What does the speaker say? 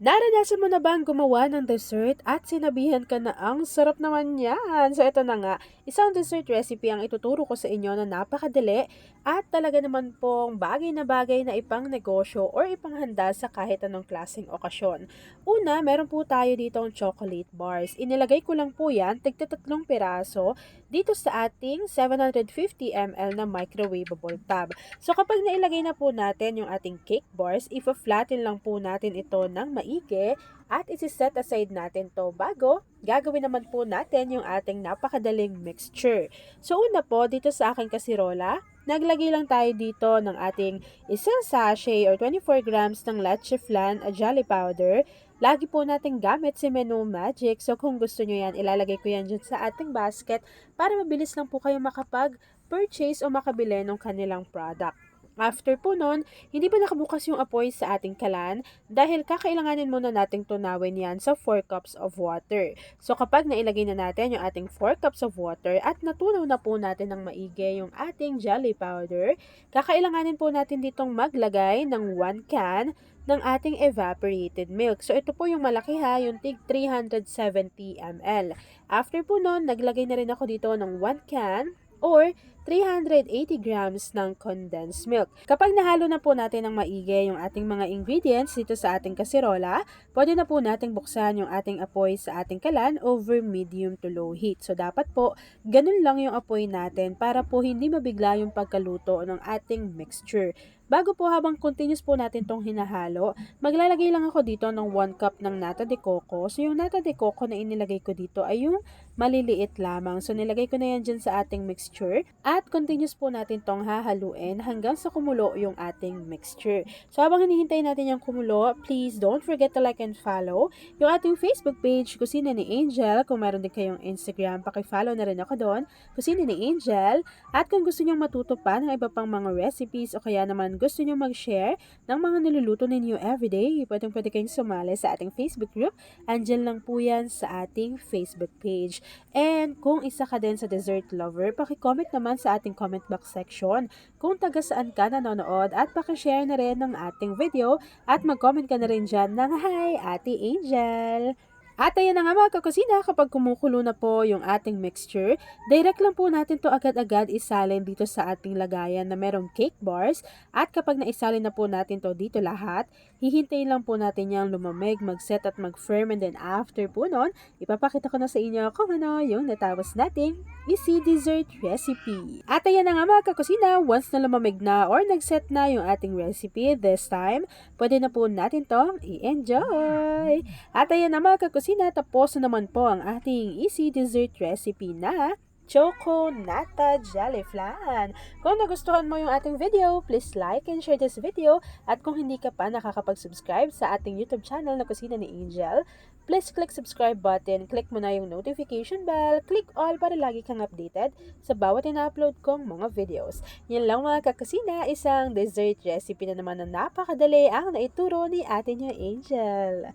Naranasan mo na bang gumawa ng dessert at sinabihan ka na ang sarap naman yan? So ito na nga, isang dessert recipe ang ituturo ko sa inyo na napakadali at talaga naman pong bagay na ipang negosyo or ipanghanda sa kahit anong klaseng okasyon. Una, meron po tayo ditong chocolate bars. Inilagay ko lang po yan, tigti 3 piraso, dito sa ating 750 ml na microwavable tub. So kapag nailagay na po natin yung ating cake bars, ipa-flatten lang po natin ito ng maigi at isi-set aside natin to bago gagawin naman po natin yung ating napakadaling mixture. So una po dito sa aking kasirola, naglagay lang tayo dito ng ating isang sachet or 24 grams ng leche flan jelly powder. Lagi po natin gamit si Menu Magic. So kung gusto nyo yan, ilalagay ko yan dyan sa ating basket para mabilis lang po kayo makapag-purchase o makabili ng kanilang product. After po nun, hindi pa nakabukas yung apoy sa ating kalan dahil kakailanganin muna nating tunawin yan sa 4 cups of water. So kapag nailagay na natin yung ating 4 cups of water at natunaw na po natin ng maigi yung ating jelly powder, kakailanganin po natin ditong maglagay ng 1 can ng ating evaporated milk. So ito po yung malaki ha, yung tig 370 ml. After po nun, naglagay na rin ako dito ng 1 can or 380 grams ng condensed milk. Kapag nahalo na po natin ng maigi yung ating mga ingredients dito sa ating kasirola, pwede na po nating buksan yung ating apoy sa ating kalan over medium to low heat. So dapat po, ganun lang yung apoy natin para po hindi mabigla yung pagkaluto ng ating mixture. Bago po habang continuous po natin tong hinahalo, maglalagay lang ako dito ng 1 cup ng nata de coco. So yung nata de coco na inilagay ko dito ay yung maliliit lamang. So nilagay ko na yan dyan sa ating mixture at continuous po natin tong hahaluin hanggang sa kumulo yung ating mixture. So habang hinihintay natin yung kumulo, please don't forget to like and follow yung ating Facebook page, Kusina ni Angel. Kung meron din kayong Instagram, paki-follow na rin ako doon, Kusina ni Angel. At kung gusto nyong matuto pa ng iba pang mga recipes o kaya naman gusto nyong mag-share ng mga niluluto ninyo everyday, pwede kayong sumali sa ating Facebook group. Andyan lang po yan sa ating Facebook page. And kung isa ka din sa dessert lover, paki-comment naman sa ating comment box section kung taga saan ka nanonood at paki-share na rin ng ating video at mag-comment ka na rin dyan ng Hi, Ate Angel! At ayan na nga mga kakusina, kapag kumukulo na po yung ating mixture, direct lang po natin to agad-agad isalin dito sa ating lagayan na merong cake bars. At kapag naisalin na po natin to dito lahat, hihintayin lang po natin yung lumamig, mag-set at mag-firm, and then after po nun, ipapakita ko na sa inyo kung ano yung natapos nating easy dessert recipe. At ayan na nga mga kakusina, once na lumamig na or nag-set na yung ating recipe this time, pwede na po natin tong i-enjoy. At ayan na mga kakusina, tapos na naman po ang ating easy dessert recipe na Choco Nata Jelly Flan. Kung nagustuhan mo yung ating video, please like and share this video. At kung hindi ka pa nakakapag-subscribe sa ating YouTube channel na Kusina ni Angel, please click subscribe button, click mo na yung notification bell, click all para lagi kang updated sa bawat ina-upload kong mga videos. Yan lang mga kakusina, isang dessert recipe na naman na napakadali ang naituro ni Ate niya Angel.